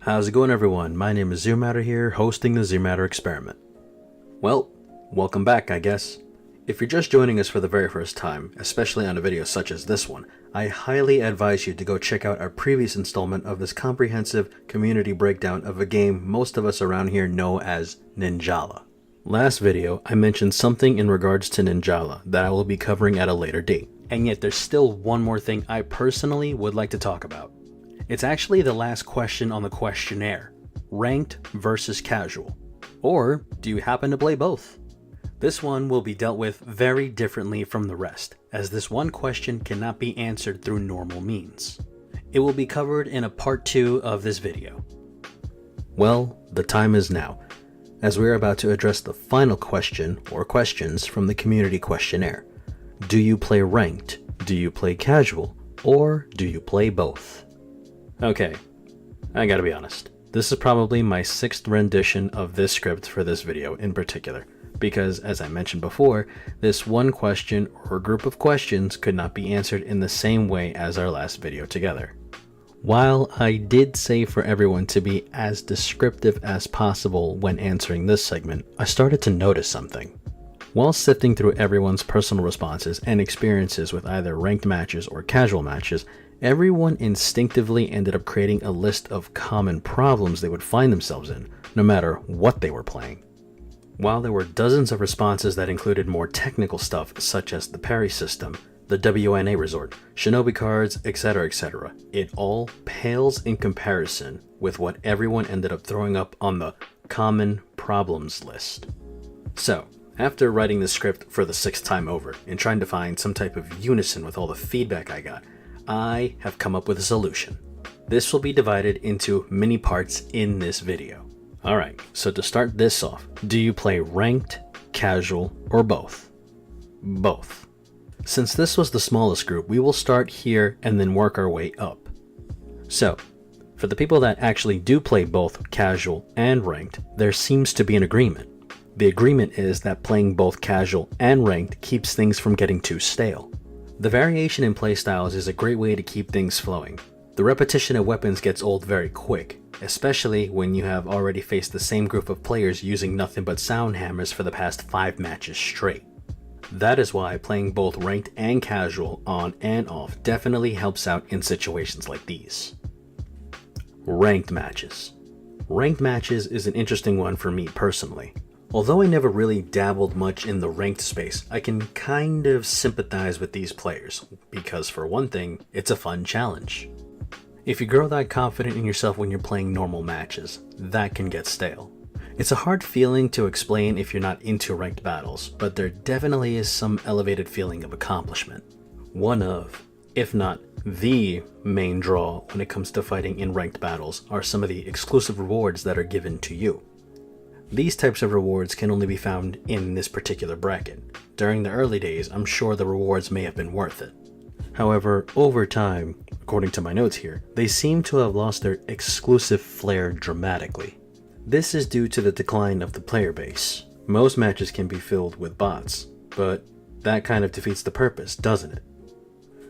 How's it going, everyone? My name is ZeroMatter here, hosting the ZeroMatter experiment. Well, welcome back, I guess. If you're just joining us for the very first time, especially on a video such as this one, I highly advise you to go check out our previous installment of this comprehensive community breakdown of a game most of us around here know as Ninjala. Last video, I mentioned something in regards to Ninjala that I will be covering at a later date, and yet there's still one more thing I personally would like to talk about. It's actually the last question on the questionnaire, ranked versus casual. Or do you happen to play both? This one will be dealt with very differently from the rest, as this one question cannot be answered through normal means. It will be covered in a part 2 of this video. Well, the time is now, as we are about to address the final question or questions from the community questionnaire. Do you play ranked? Do you play casual? Or do you play both? Okay, I gotta be honest. This is probably my 6th rendition of this script for this video in particular, because as I mentioned before, this one question or group of questions could not be answered in the same way as our last video together. While I did say for everyone to be as descriptive as possible when answering this segment, I started to notice something. While sifting through everyone's personal responses and experiences with either ranked matches or casual matches, everyone instinctively ended up creating a list of common problems they would find themselves in, no matter what they were playing. While there were dozens of responses that included more technical stuff such as the parry system, the WNA resort, shinobi cards, etc., it all pales in comparison with what everyone ended up throwing up on the common problems list. So, after writing the script for the 6th time over and trying to find some type of unison with all the feedback I got, I have come up with a solution. This will be divided into mini parts in this video. Alright, so to start this off, do you play ranked, casual, or both? Both. Since this was the smallest group, we will start here and then work our way up. So, for the people that actually do play both casual and ranked, there seems to be an agreement. The agreement is that playing both casual and ranked keeps things from getting too stale. The variation in playstyles is a great way to keep things flowing. The repetition of weapons gets old very quick, especially when you have already faced the same group of players using nothing but sound hammers for the past 5 matches straight. That is why playing both ranked and casual on and off definitely helps out in situations like these. Ranked matches. Ranked matches is an interesting one for me personally. Although I never really dabbled much in the ranked space, I can kind of sympathize with these players, because for one thing, it's a fun challenge. If you grow that confident in yourself when you're playing normal matches, that can get stale. It's a hard feeling to explain if you're not into ranked battles, but there definitely is some elevated feeling of accomplishment. One of, if not the main draw when it comes to fighting in ranked battles are some of the exclusive rewards that are given to you. These types of rewards can only be found in this particular bracket. During the early days, I'm sure the rewards may have been worth it. However, over time, according to my notes here, they seem to have lost their exclusive flair dramatically. This is due to the decline of the player base. Most matches can be filled with bots, but that kind of defeats the purpose, doesn't it?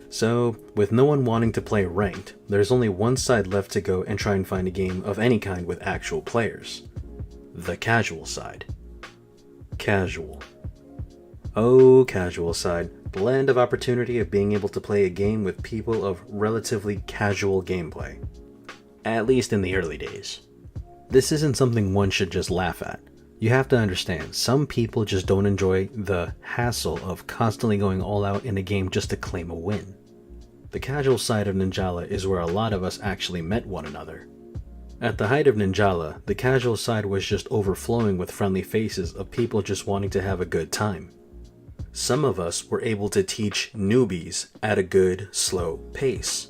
So, with no one wanting to play ranked, there's only one side left to go and try and find a game of any kind with actual players. The casual side. Casual. Oh, casual side. The land of opportunity of being able to play a game with people of relatively casual gameplay. At least in the early days. This isn't something one should just laugh at. You have to understand, some people just don't enjoy the hassle of constantly going all out in a game just to claim a win. The casual side of Ninjala is where a lot of us actually met one another. At the height of Ninjala, the casual side was just overflowing with friendly faces of people just wanting to have a good time. Some of us were able to teach newbies at a good, slow pace,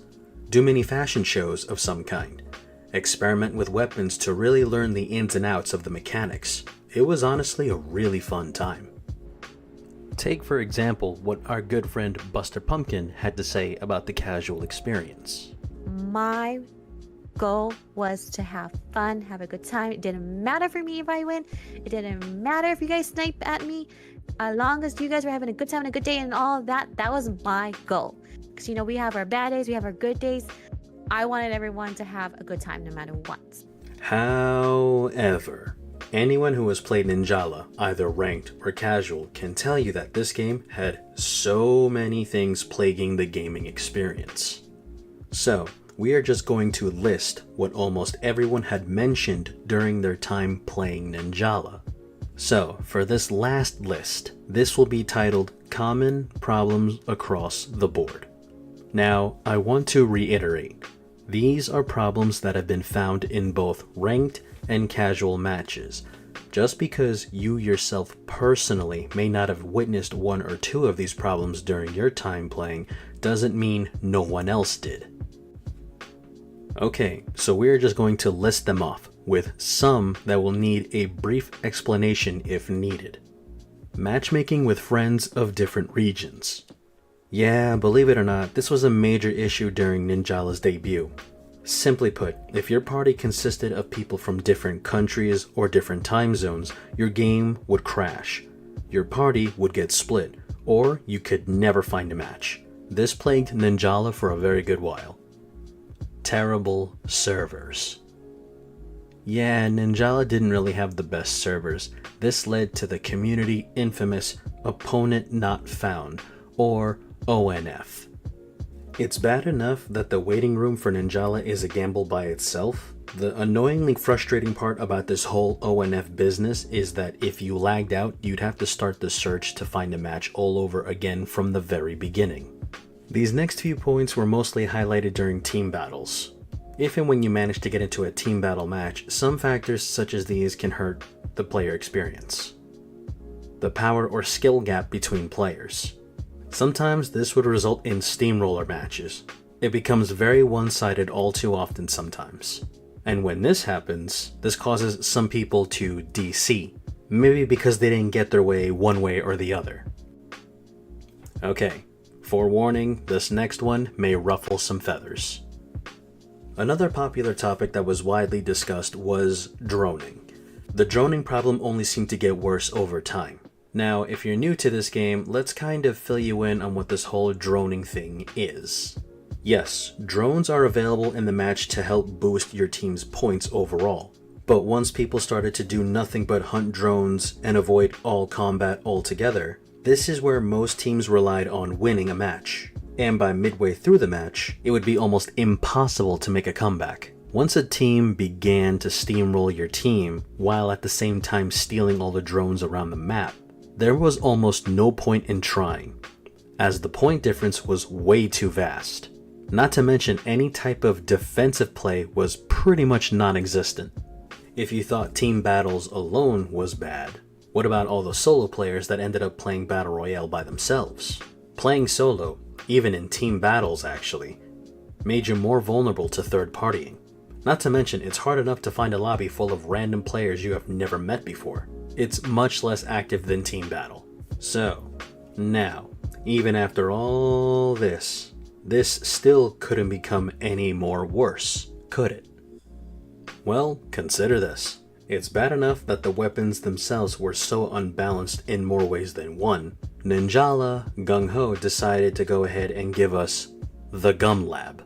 do mini fashion shows of some kind, experiment with weapons to really learn the ins and outs of the mechanics. It was honestly a really fun time. Take for example what our good friend Buster Pumpkin had to say about the casual experience. My goal was to have fun, have a good time. It didn't matter for me if I win. It didn't matter if you guys snipe at me. As long as you guys were having a good time and a good day and all of that, that was my goal. Because we have our bad days, we have our good days. I wanted everyone to have a good time no matter what. However, anyone who has played Ninjala, either ranked or casual, can tell you that this game had so many things plaguing the gaming experience. So, we are just going to list what almost everyone had mentioned during their time playing Ninjala. So, for this last list, this will be titled Common Problems Across the Board. Now, I want to reiterate, these are problems that have been found in both ranked and casual matches. Just because you yourself personally may not have witnessed one or two of these problems during your time playing, doesn't mean no one else did. Okay, so we're just going to list them off, with some that will need a brief explanation if needed. Matchmaking with friends of different regions. Yeah, believe it or not, this was a major issue during Ninjala's debut. Simply put, if your party consisted of people from different countries or different time zones, your game would crash. Your party would get split, or you could never find a match. This plagued Ninjala for a very good while. Terrible servers. Yeah, Ninjala didn't really have the best servers. This led to the community infamous Opponent Not Found, or ONF. It's bad enough that the waiting room for Ninjala is a gamble by itself. The annoyingly frustrating part about this whole ONF business is that if you lagged out, you'd have to start the search to find a match all over again from the very beginning. These next few points were mostly highlighted during team battles. If and when you manage to get into a team battle match, some factors such as these can hurt the player experience. The power or skill gap between players. Sometimes this would result in steamroller matches. It becomes very one-sided all too often sometimes. And when this happens, this causes some people to DC, maybe because they didn't get their way one way or the other. Okay, forewarning, this next one may ruffle some feathers. Another popular topic that was widely discussed was droning. The droning problem only seemed to get worse over time. Now, if you're new to this game, let's kind of fill you in on what this whole droning thing is. Yes, drones are available in the match to help boost your team's points overall. But once people started to do nothing but hunt drones and avoid all combat altogether, this is where most teams relied on winning a match. And by midway through the match, it would be almost impossible to make a comeback. Once a team began to steamroll your team while at the same time stealing all the drones around the map, there was almost no point in trying, as the point difference was way too vast. Not to mention any type of defensive play was pretty much non-existent. If you thought team battles alone was bad, what about all the solo players that ended up playing Battle Royale by themselves? Playing solo, even in team battles actually, made you more vulnerable to third partying. Not to mention, it's hard enough to find a lobby full of random players you have never met before. It's much less active than team battle. So, now, even after all this still couldn't become any more worse, could it? Well, consider this. It's bad enough that the weapons themselves were so unbalanced in more ways than one. Ninjala Gung Ho decided to go ahead and give us the Gum Lab.